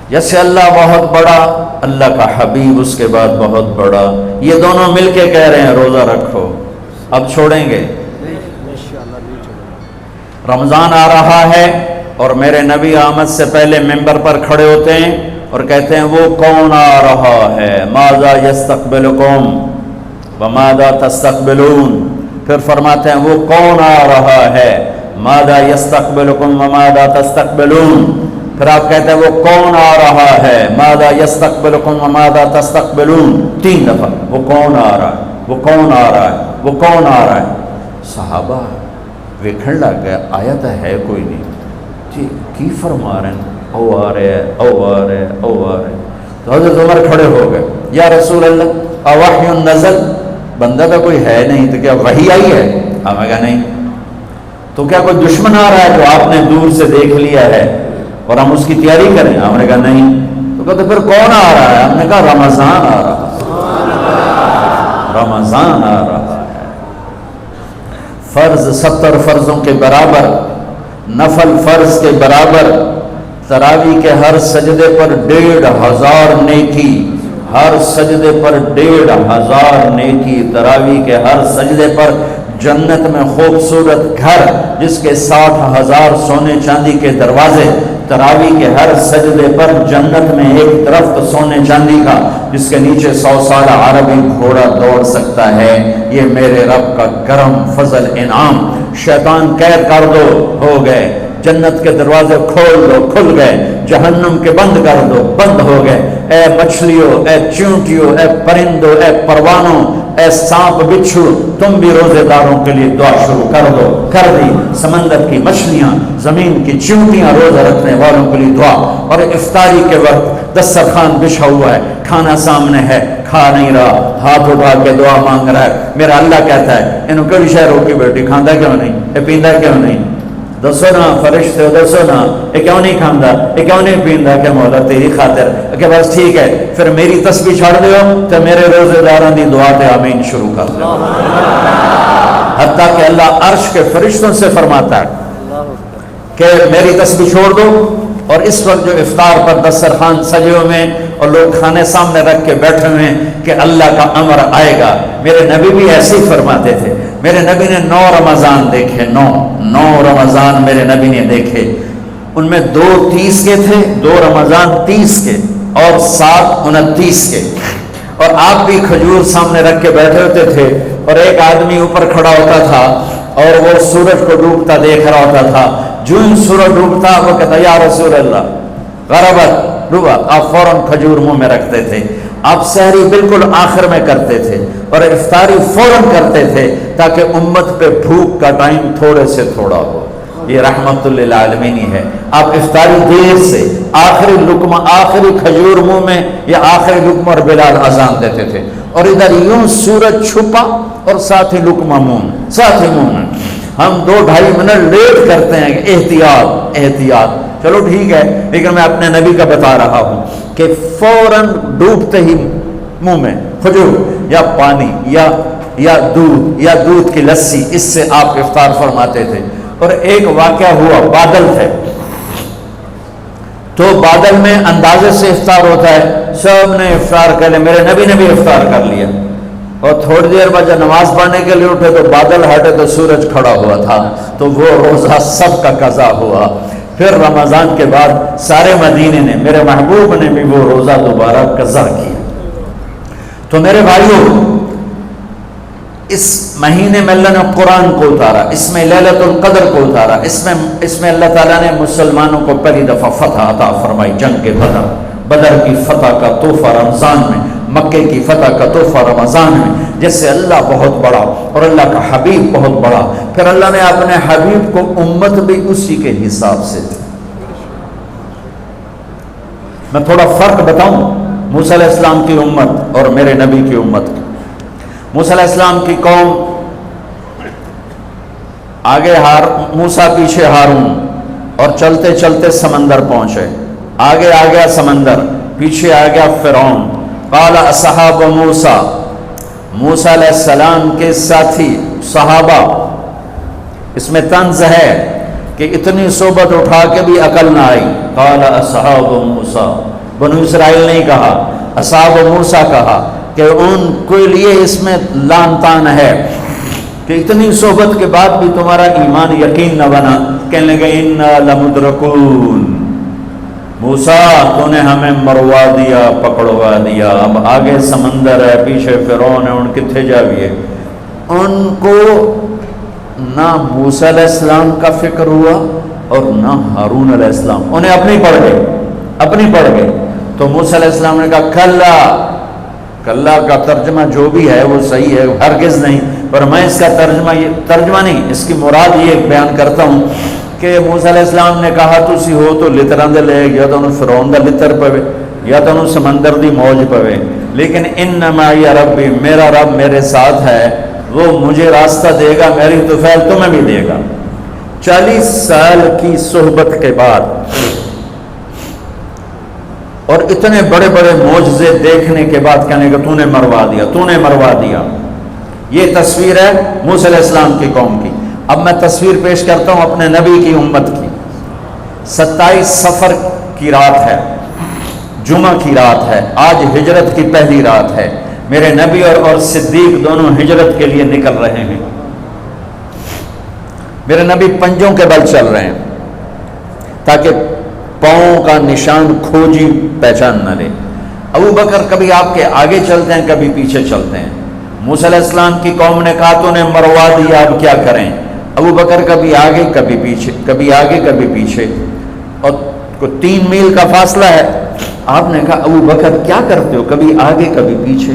جیسے اللہ بہت بڑا، اللہ کا حبیب اس کے بعد بہت بڑا. یہ دونوں مل کے کہہ رہے ہیں روزہ رکھو. اب چھوڑیں گے؟ رمضان آ رہا ہے اور میرے نبی آمد سے پہلے ممبر پر کھڑے ہوتے ہیں اور کہتے ہیں وہ کون آ رہا ہے، ماذا یستقبلکم وماذا تستقبلون. پھر فرماتے ہیں وہ کون آ رہا ہے، ماذا یستقبلکم وماذا تستقبلون. پھر آپ کہتے ہیں وہ کون آ رہا ہے، ماذا یستقبلکم وماذا تستقبلون. 3 دفعہ وہ کون آ رہا ہے، وہ کون آ رہا ہے. وہ کون آ رہا ہے؟ صحابہ ویکھن لگ گئے آیا تو ہے کوئی نہیں جی کی فرما رہے ہیں، او آ رہے ہیں، او آ رہے ہیں، او آ رہے ہیں۔ تو حضرت عمر کھڑے ہو گئے، یا رسول اللہ اوحی نزل، بندہ تو کوئی ہے نہیں، تو کیا وحی آئی ہے؟ ہمیں کہا نہیں۔ تو کیا کوئی دشمن آ رہا ہے جو آپ نے دور سے دیکھ لیا ہے اور ہم اس کی تیاری کریں؟ ہم نے کہا نہیں۔ تو کہتے پھر کون آ رہا ہے؟ ہم نے کہا رمضان آ رہا ہے، رمضان آ رہا ہے۔ فرض 70 فرضوں کے برابر، نفل فرض کے برابر، تراویح کے ہر سجدے پر 1500 نیکی، ہر سجدے پر 1500 نیکی، تراویح کے ہر سجدے پر جنت میں خوبصورت گھر جس کے 60,000 سونے چاندی کے دروازے، تراویح کے ہر سجدے پر جنت میں ایک درخت سونے چاندی کا جس کے نیچے 100 سال عربی گھوڑا دوڑ سکتا ہے۔ یہ میرے رب کا کرم فضل انعام۔ شیطان قید کر دو، ہو گئے، جنت کے دروازے کھول دو، کھل گئے، جہنم کے بند کر دو، بند ہو گئے۔ اے مچھلیوں، اے چیونٹیوں، اے پرندوں، اے پروانوں، اے سانپ بچھو، تم بھی روزے داروں کے لیے دعا شروع کر دو، کر دی۔ سمندر کی مچھلیاں، زمین کی چیونٹیاں روزہ رکھنے والوں کے لیے دعا۔ اور افطاری کے وقت دسترخوان بچھا ہوا ہے، کھانا سامنے ہے، کھا نہیں رہا، ہاتھ اٹھا کے دعا مانگ رہا ہے۔ میرا اللہ کہتا ہے انہوں کئی شہر روکی بیٹھی، کھاندہ کیوں نہیں، یہ پیندہ کیوں نہیں؟ دسو نا فرشتے، دسو نا یہ کیوں نہیں کھاندہ، یہ کیوں نہیں پیندہ؟ کہ مولا تیری خاطر، کہ بس ٹھیک ہے پھر میری تسبیح چھاڑ دیو تو میرے روزے داران دی دعا تے آمین شروع کر دو۔ حتیٰ کہ اللہ عرش کے فرشتوں سے فرماتا ہے کہ میری تسبیح چھوڑ دو، اور اس وقت جو افطار پر دسترخوان سجے ہوئے ہیں اور لوگ کھانے سامنے رکھ کے بیٹھے ہوئے ہیں کہ اللہ کا امر آئے گا۔ میرے نبی بھی ایسے ہی فرماتے تھے۔ میرے نبی نے 9 رمضان دیکھے، 9 رمضان میرے نبی نے دیکھے۔ ان میں 2 30 کے تھے، 2 رمضان 30 کے اور 7 29 کے۔ اور آپ بھی کھجور سامنے رکھ کے بیٹھے ہوتے تھے، اور ایک آدمی اوپر کھڑا ہوتا تھا اور وہ سورج کو ڈوبتا دیکھ رہا ہوتا تھا۔ جو ہی سورج ڈوبتا وہ کہتا یا رسول اللہ غربت ڈوبا، آپ فوراً کھجور منہ میں رکھتے تھے۔ آپ سحری بالکل آخر میں کرتے تھے اور افطاری فوراً کرتے تھے تاکہ امت پہ بھوک کا ٹائم تھوڑے سے تھوڑا ہو۔ یہ رحمت للعالمین ہی ہے۔ آپ افطاری دیر سے، آخری لقمہ، آخری کھجور منہ میں یا آخری لقمہ، اور بلال اذان دیتے تھے، اور ادھر یوں سورج چھپا اور ساتھ ہی لقمہ منہ، ساتھ ہی منہ۔ ہم 2-2.5 منٹ لیٹ کرتے ہیں کہ احتیاط احتیاط، چلو ٹھیک ہے، لیکن میں اپنے نبی کا بتا رہا ہوں کہ فوراً ڈوبتے ہی منہ میں کھجور یا پانی یا دودھ کی لسی، اس سے آپ افطار فرماتے تھے۔ اور ایک واقعہ ہوا، بادل تھے تو بادل میں اندازے سے افطار ہوتا ہے، سب نے افطار کر لیا، میرے نبی نے بھی افطار کر لیا۔ اور تھوڑی دیر بعد جب نماز پڑھنے کے لیے اٹھے تو بادل ہٹے تو سورج کھڑا ہوا تھا، تو وہ روزہ سب کا قضا ہوا۔ پھر رمضان کے بعد سارے مدینے نے، میرے محبوب نے بھی وہ روزہ دوبارہ قضا کیا۔ تو میرے بھائیوں، اس مہینے میں اللہ نے قرآن کو اتارا، اس میں لیلۃ القدر کو اتارا، اس میں اللہ تعالیٰ نے مسلمانوں کو پہلی دفعہ فتح عطا فرمائی، جنگ کے بدر کی فتح کا تحفہ رمضان میں، مکے کی فتح کا تحفہ رمضان میں، جس سے اللہ بہت بڑا اور اللہ کا حبیب بہت بڑا۔ پھر اللہ نے اپنے حبیب کو امت بھی اسی کے حساب سے دی۔ میں تھوڑا فرق بتاؤں موسیٰ علیہ السلام کی امت اور میرے نبی کی امت کی۔ موسیٰ علیہ السلام کی قوم آگے موسیٰ پیچھے ہارون، اور چلتے چلتے سمندر پہنچے، آگے آ گیا سمندر، پیچھے آ گیا فرعون۔ قال اصحاب موسیٰ، موسیٰ علیہ السلام کے ساتھی صحابہ، اس میں طنز ہے کہ اتنی صحبت اٹھا کے بھی عقل نہ آئی۔ قال اصحاب موسیٰ، بنو اسرائیل نہیں کہا، اصحاب موسیٰ کہا، کہ ان کے لیے اس میں لان تان ہے کہ اتنی صحبت کے بعد بھی تمہارا ایمان یقین نہ بنا۔ کہنے لگے انا لمدرکون، موسیٰ تو نے ہمیں مروا دیا، پکڑوا دیا، اب آگے سمندر ہے، پیچھے فرعون ہے، ان کتھے جاویے۔ ان کو نہ موسیٰ علیہ السلام کا فکر ہوا اور نہ ہارون علیہ السلام، انہیں اپنی پڑ گئے۔ تو موسیٰ علیہ السلام نے کہا کلا، کلا کا ترجمہ جو بھی ہے وہ صحیح ہے، ہرگز نہیں، پر میں اس کا ترجمہ نہیں، اس کی مراد یہ بیان کرتا ہوں کہ موسیٰ علیہ السلام نے کہا تسی ہو تو لتراں دے لے یا تو انہوں فرعون دا لتر پوے یا تو انہوں سمندر دی موج پوے، لیکن انما یا ربی، میرا رب میرے ساتھ ہے، وہ مجھے راستہ دے گا، میری طفیل تمہیں بھی دے گا۔ 40 سال کی صحبت کے بعد اور اتنے بڑے بڑے معجزے دیکھنے کے بعد کہنے کہ تو نے مروا دیا، تو نے مروا دیا۔ یہ تصویر ہے موسیٰ علیہ السلام کی قوم کی۔ اب میں تصویر پیش کرتا ہوں اپنے نبی کی امت کی۔ 27 صفر کی رات ہے، جمعہ کی رات ہے، آج ہجرت کی پہلی رات ہے، میرے نبی اور صدیق دونوں ہجرت کے لیے نکل رہے ہیں۔ میرے نبی پنجوں کے بل چل رہے ہیں تاکہ پاؤں کا نشان کھوجی پہچان نہ لے۔ ابو بکر کبھی آپ کے آگے چلتے ہیں، کبھی پیچھے چلتے ہیں۔ موسیٰ علیہ السلام کی قوم نے کہا تو نے مروا دیا، اب کیا کریں؟ ابو بکر کبھی آگے کبھی پیچھے، کبھی آگے کبھی پیچھے، اور 3 میل کا فاصلہ ہے۔ آپ نے کہا ابو بکر کیا کرتے ہو، کبھی آگے کبھی پیچھے،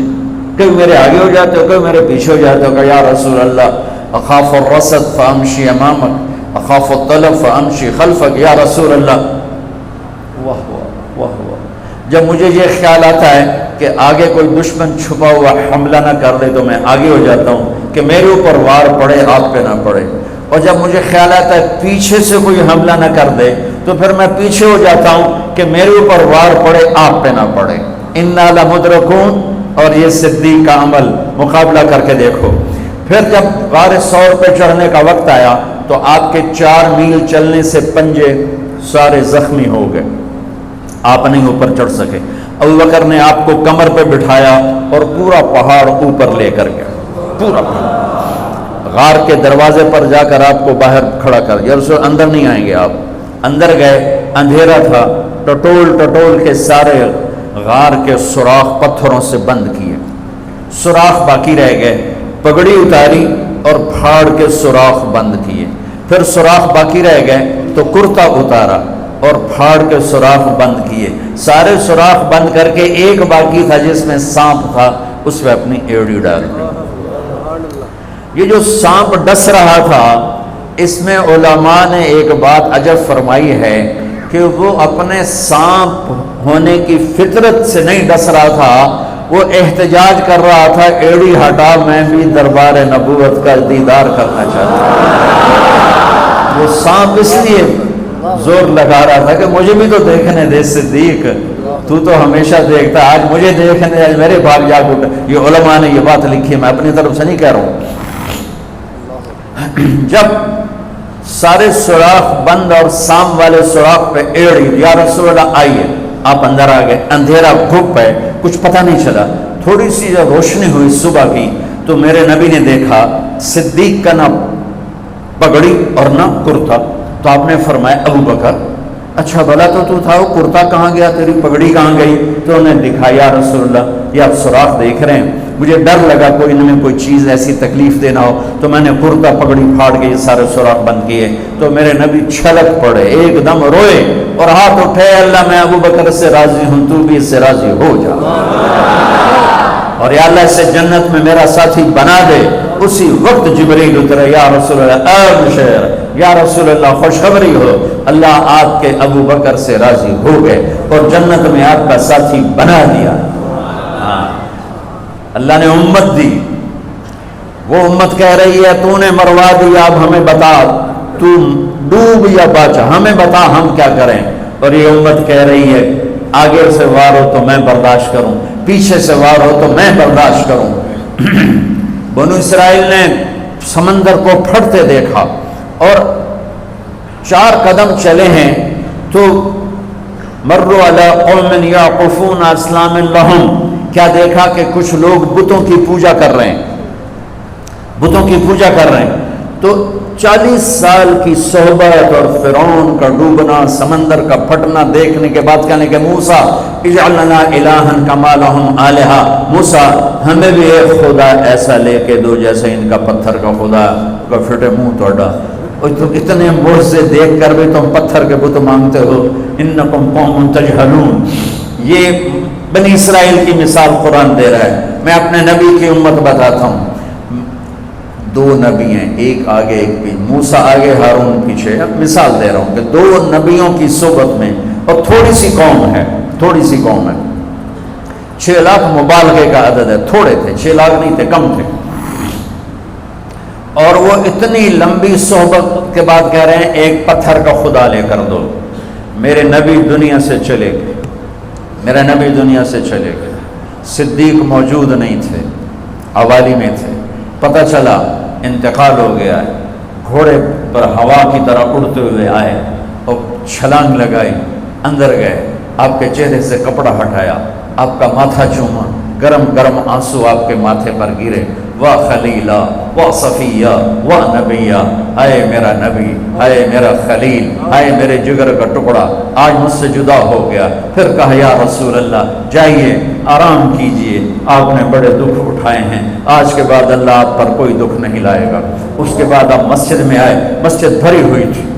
کبھی میرے آگے ہو جاتے ہو، کبھی میرے پیچھے ہو جاتے ہو۔ کہ یا رسول اللہ اخاف الرصد فامشی امامک اخاف الطلب فامشی خلفک، یا رسول اللہ۔ واہ واہ واہ واہ، جب مجھے یہ خیال آتا ہے کہ آگے کوئی دشمن چھپا ہوا حملہ نہ کر دے تو میں آگے ہو جاتا ہوں کہ میرے اوپر وار پڑے، آپ پہ نہ پڑے، اور جب مجھے خیال آتا ہے پیچھے سے کوئی حملہ نہ کر دے تو پھر میں پیچھے ہو جاتا ہوں کہ میرے اوپر وار پڑے، آپ پہ نہ پڑے۔ انا لمدرکون، اور یہ صدیق کا عمل مقابلہ کر کے دیکھو۔ پھر جب غار ثور پہ چڑھنے کا وقت آیا تو آپ کے 4 میل چلنے سے پنجے سارے زخمی ہو گئے، آپ نہیں اوپر چڑھ سکے۔ ابو بکر نے آپ کو کمر پہ بٹھایا اور پورا پہاڑ اوپر لے کر گیا، پورا پہاڑ۔ غار کے دروازے پر جا کر آپ کو باہر کھڑا کر، یا رسول اندر نہیں آئیں گے آپ۔ اندر گئے، اندھیرا تھا، ٹٹول کے سارے غار کے سوراخ پتھروں سے بند کیے، سوراخ باقی رہ گئے، پگڑی اتاری اور پھاڑ کے سوراخ بند کیے، پھر سوراخ باقی رہ گئے تو کرتا اتارا اور پھاڑ کے سوراخ بند کیے، سارے سوراخ بند کر کے ایک باقی تھا جس میں سانپ تھا، اس میں اپنی ایڑی ڈال دی۔ یہ جو سانپ ڈس رہا تھا، اس میں علماء نے ایک بات عجب فرمائی ہے کہ وہ اپنے سانپ ہونے کی فطرت سے نہیں ڈس رہا تھا، وہ احتجاج کر رہا تھا ایڑی ہٹا، میں بھی دربار نبوت کا دیدار کرنا چاہتا ہوں۔ وہ سانپ اس لیے زور لگا رہا تھا کہ مجھے بھی تو دیکھنے دے صدیق، تو ہمیشہ دیکھتا، آج مجھے دیکھنے، آج میرے بھاگ جاگ اٹھا۔ یہ علماء نے یہ بات لکھی ہے، میں اپنی طرف سے نہیں کہہ رہا ہوں۔ جب سارے سوراخ بند اور سام والے سوراخ پہ ایڑی، یا رسول اللہ آئیے، آپ اندر آ گئے۔ اندھیرا گھپ ہے، کچھ پتہ نہیں چلا۔ تھوڑی سی جب روشنی ہوئی صبح کی تو میرے نبی نے دیکھا صدیق کا نہ پگڑی اور نہ کرتا، تو آپ نے فرمایا ابو بکر اچھا بھلا تو تھا، وہ کرتا کہاں گیا، تیری پگڑی کہاں گئی؟ تو انہوں نے دکھایا یا رسول اللہ یہ آپ سوراخ دیکھ رہے ہیں، مجھے ڈر لگا کوئی انہیں کوئی چیز ایسی تکلیف دینا ہو، تو میں نے کرتا پگڑی پھاڑ کے یہ سارے سوراخ بند کیے۔ تو میرے نبی چھلک پڑے، ایک دم روئے اور ہاتھ اٹھے، اللہ میں ابو بکر سے راضی ہوں، تو بھی اس سے راضی ہو جا، اور یا اللہ اسے جنت میں میرا ساتھی بنا دے۔ اسی وقت جبریل اترے، یا رسول اللہ ابشر، یا رسول اللہ خوشخبری ہو، اللہ آپ کے ابو بکر سے راضی ہو گئے اور جنت میں آپ کا ساتھی بنا دیا۔ اللہ نے امت دی، وہ امت کہہ رہی ہے تو نے مروا دیا، اب ہمیں بتا تو ڈوب یا بچ، ہمیں بتا ہم کیا کریں۔ اور یہ امت کہہ رہی ہے آگے سے وار ہو تو میں برداشت کروں، پیچھے سے وار ہو تو میں برداشت کروں۔ بنو اسرائیل نے سمندر کو پھٹتے دیکھا اور 4 قدم چلے ہیں تو مروا علی قوم یعقفون اصنام لہم، کیا دیکھا کہ کچھ لوگ بتوں کی پوجا کر رہے ہیں، بتوں کی پوجا کر رہے ہیں۔ تو 40 سال کی صحبت اور فرعون کا ڈوبنا، سمندر کا پھٹنا دیکھنے کے بعد کہنے کہ موسیٰ اجعل لنا الہا کما لہم آلہہ، موسیٰ ہمیں بھی ایک خدا ایسا لے کے دو جیسے ان کا پتھر کا خدا کا پھٹے منہ توڑا، اور تم اتنے معجزے دیکھ کر بھی تم پتھر کے بت مانگتے ہو، انکم قوم تجہلون۔ یہ بنی اسرائیل کی مثال قرآن دے رہا ہے۔ میں اپنے نبی کی امت بتاتا ہوں، دو نبی ہیں، ایک آگے ایک پیچھے، موسیٰ آگے ہارون پیچھے. اب مثال دے رہا ہوں کہ دو نبیوں کی صحبت میں، اور تھوڑی سی قوم ہے، تھوڑی سی قوم ہے. 6 لاکھ مبالغے کا عدد ہے، تھوڑے تھے، 6 لاکھ نہیں تھے، کم تھے. اور وہ اتنی لمبی صحبت کے بعد کہہ رہے ہیں ایک پتھر کا خدا لے کر دو. میرے نبی دنیا سے چلے گئے، میرے نبی دنیا سے چلے گئے. صدیق موجود نہیں تھے، عوالی میں تھے. پتہ چلا انتقال ہو گیا ہے. گھوڑے پر ہوا کی طرح اڑتے ہوئے آئے اور چھلانگ لگائی، اندر گئے. آپ کے چہرے سے کپڑا ہٹایا، آپ کا ماتھا چوما، گرم گرم آنسو آپ کے ماتھے پر گرے. واہ خلیلہ، واہ صفیہ، واہ نبیہ، اے میرا نبی، اے میرا خلیل، اے میرے جگر کا ٹکڑا، آج مجھ سے جدا ہو گیا. پھر کہا یا رسول اللہ جائیے آرام کیجئے، آپ نے بڑے دکھ اٹھائے ہیں، آج کے بعد اللہ آپ پر کوئی دکھ نہیں لائے گا. اس کے بعد آپ مسجد میں آئے، مسجد بھری ہوئی تھی.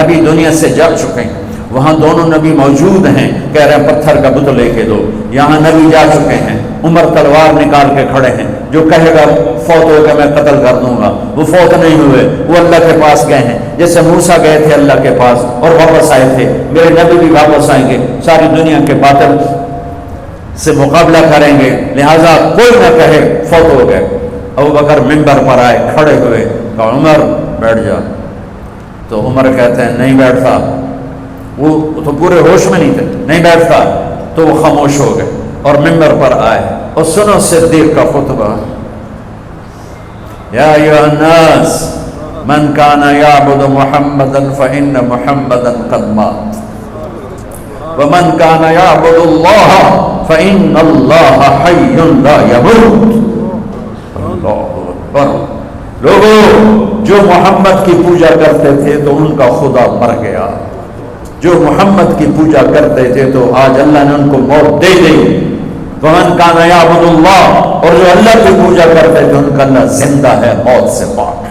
نبی دنیا سے جا چکے ہیں، وہاں دونوں نبی موجود ہیں. کہہ رہے ہیں پتھر کا بت لے کے دو. یہاں نبی جا چکے ہیں، عمر تلوار نکال کے کھڑے ہیں. جو کہے گا فوت ہو کے میں قتل کر دوں گا، وہ فوت نہیں ہوئے، وہ اللہ کے پاس گئے ہیں. جیسے موسیٰ گئے تھے اللہ کے پاس اور واپس آئے تھے، میرے نبی بھی واپس آئیں گے، ساری دنیا کے باطل سے مقابلہ کریں گے. لہٰذا کوئی نہ کہے فوت ہو گئے. ابوبکر منبر پر آئے، کھڑے ہوئے، کہا عمر بیٹھ جا. تو عمر کہتے ہیں نہیں بیٹھتا. وہ تو پورے ہوش میں نہیں تھے، نہیں بیٹھتا. تو وہ خاموش ہو گئے اور منبر پر آئے. اور سنو صدیق کا خطبہ، یا ایھا الناس من کان یعبد محمدا فإن محمدا قد مات ومن کان یعبد اللہ فإن اللہ حی لا یموت. اللہ اکبر. لوگوں جو محمد کی پوجا کرتے تھے تو ان کا خدا مر گیا، جو محمد کی پوجا کرتے تھے تو آج اللہ نے ان کو موت دے دی. ومن کان یعبد اللہ، اور جو اللہ کی پوجا کرتے تھے ان کا اللہ زندہ ہے، موت سے پاک.